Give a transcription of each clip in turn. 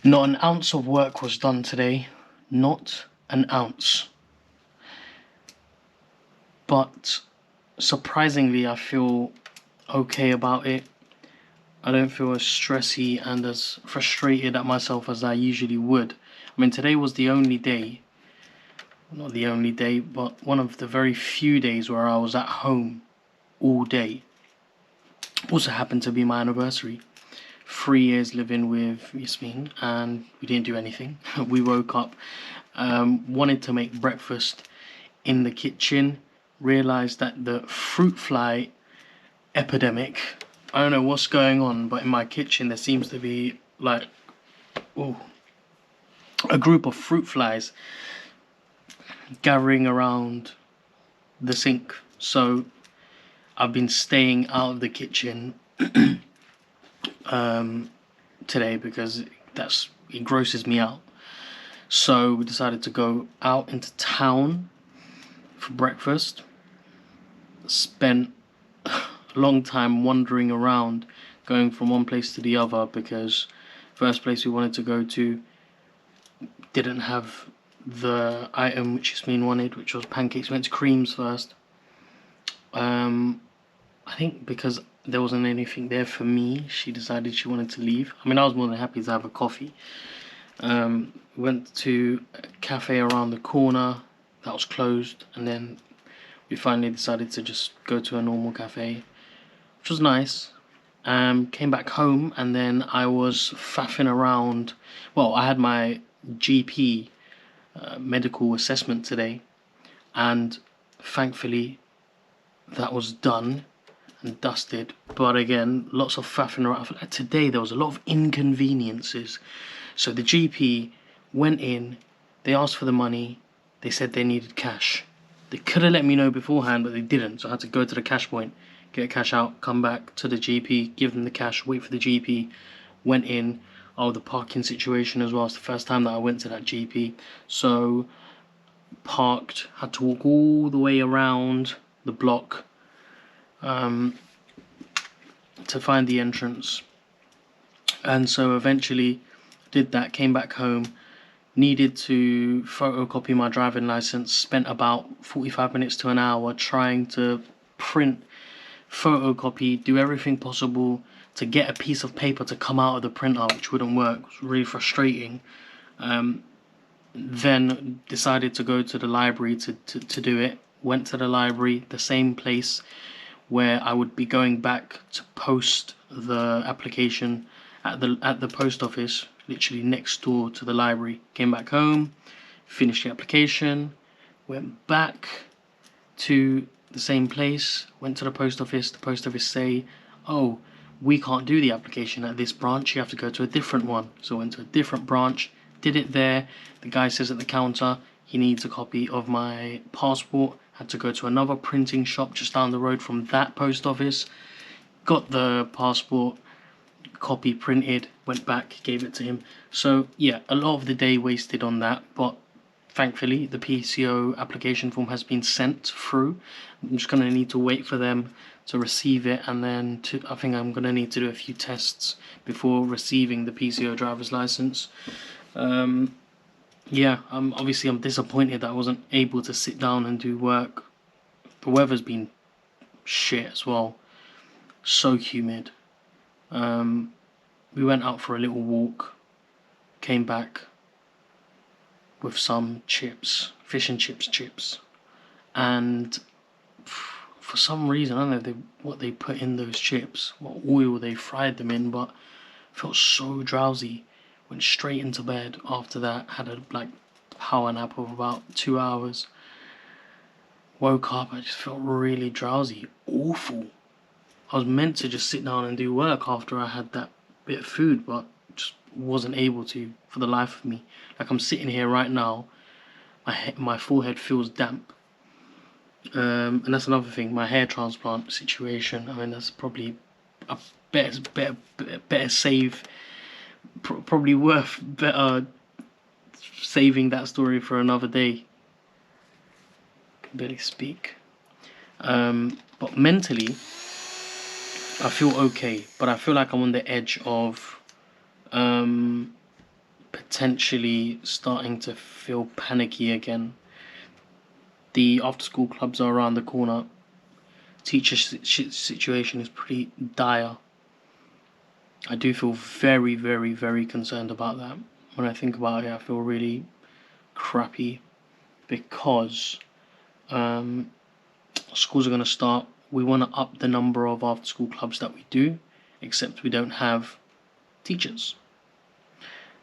Not an ounce of work was done today. Not an ounce. But surprisingly, I feel okay about it. I don't feel as stressy and as frustrated at myself as I usually would. I mean, today was the only day, not the only day, but one of the very few days where I was at home all day. Also happened to be my anniversary. 3 years living with Yasmin, and we didn't do anything. We woke up, wanted to make breakfast in the kitchen, realized that the fruit fly epidemic, I don't know what's going on, but in my kitchen there seems to be like, oh, a group of fruit flies gathering around the sink. So I've been staying out of the kitchen today because it grosses me out. So we decided to go out into town for breakfast. Spent a long time wandering around, going from one place to the other because first place we wanted to go to didn't have the item which Yasmin wanted, which was pancakes. We went to Creams first. I think because there wasn't anything there for me, she decided she wanted to leave. I mean, I was more than happy to have a coffee. Went to a cafe around the corner that was closed, and then we finally decided to just go to a normal cafe, which was nice. Came back home, and then I was faffing around. Well, I had my GP medical assessment today, and thankfully that was done and dusted. But again, lots of faffing around. Today there was a lot of inconveniences. So the GP went in, they asked for the money, they said they needed cash. They could have let me know beforehand, but they didn't. So I had to go to the cash point, get cash out, come back to the GP, give them the cash, wait for the GP. Went in. Oh, the parking situation as well. It's the first time that I went to that GP. So parked, had to walk all the way around the block to find the entrance. And so eventually did that, came back home, needed to photocopy my driving license, spent about 45 minutes to an hour trying to print, photocopy, do everything possible to get a piece of paper to come out of the printer, which wouldn't work. It was really frustrating. Then decided to go to the library to do it. Went to the library, the same place where I would be going back to post the application at the post office, literally next door to the library. Came back home, finished the application, went back to the same place, went to the post office. The post office say, oh, we can't do the application at this branch, you have to go to a different one. So I went to a different branch, did it there. The guy says at the counter he needs a copy of my passport. Had to go to another printing shop just down the road from that post office. Got the passport copy printed, went back, gave it to him. So yeah, a lot of the day wasted on that, but thankfully the PCO application form has been sent through. I'm just going to need to wait for them to receive it, and then I think I'm going to need to do a few tests before receiving the PCO driver's license. Yeah, I'm disappointed that I wasn't able to sit down and do work. The weather's been shit as well. So humid. We went out for a little walk, came back with some chips, fish and chips, and for some reason, I don't know what they put in those chips, what oil they fried them in, but I felt so drowsy. Went straight into bed after that, had a power nap of about 2 hours. Woke up, I just felt really drowsy, awful. I was meant to just sit down and do work after I had that bit of food, but just wasn't able to for the life of me. Like, I'm sitting here right now, my forehead feels damp. And that's another thing, my hair transplant situation. I mean, that's probably a better save. Probably worth better saving that story for another day. Can barely speak. But mentally, I feel okay, but I feel like I'm on the edge of potentially starting to feel panicky again. The after school clubs are around the corner. Teacher situation is pretty dire. I do feel very, very, very concerned about that. When I think about it, I feel really crappy because schools are going to start. We want to up the number of after school clubs that we do, except we don't have teachers.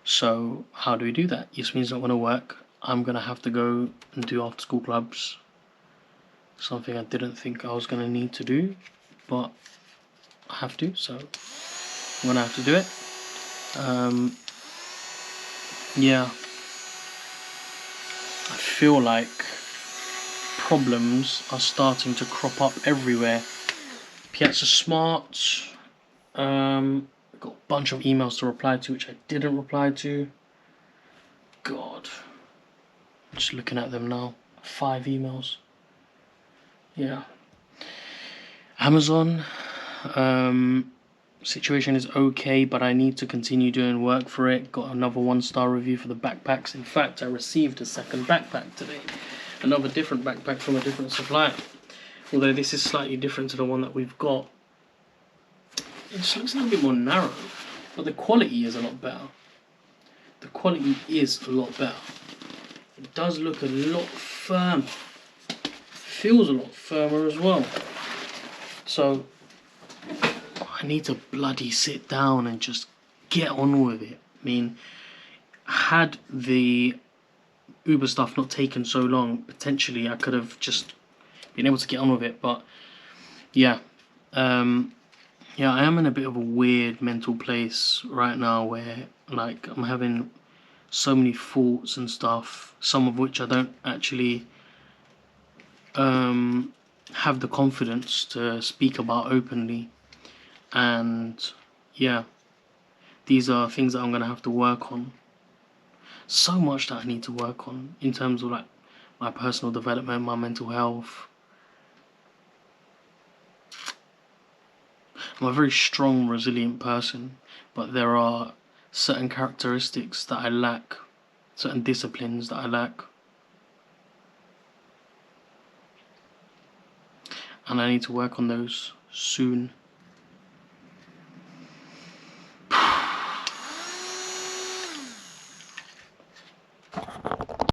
So how do we do that? Yasmin's not going to work. I'm going to have to go and do after school clubs. Something I didn't think I was going to need to do, but I have to, so I'm going to have to do it. Yeah. I feel like problems are starting to crop up everywhere. Piazza Smart, got a bunch of emails to reply to which I didn't reply to. God, just looking at them now, 5 emails. Yeah. Amazon, situation is okay, but I need to continue doing work for it. Got another 1-star review for the backpacks. In fact, I received a second backpack today. Another different backpack from a different supplier. Although this is slightly different to the one that we've got. It just looks a little bit more narrow, but the quality is a lot better. The quality is a lot better. It does look a lot firmer. Feels a lot firmer as well. So I need to bloody sit down and just get on with it. I mean, had the Uber stuff not taken so long, potentially I could have just been able to get on with it. But yeah, yeah, I am in a bit of a weird mental place right now where like I'm having so many thoughts and stuff, some of which I don't actually have the confidence to speak about openly. And yeah, these are things that I'm gonna have to work on. So much that I need to work on in terms of like my personal development, my mental health. I'm a very strong, resilient person, but there are certain characteristics that I lack, certain disciplines that I lack. And I need to work on those soon.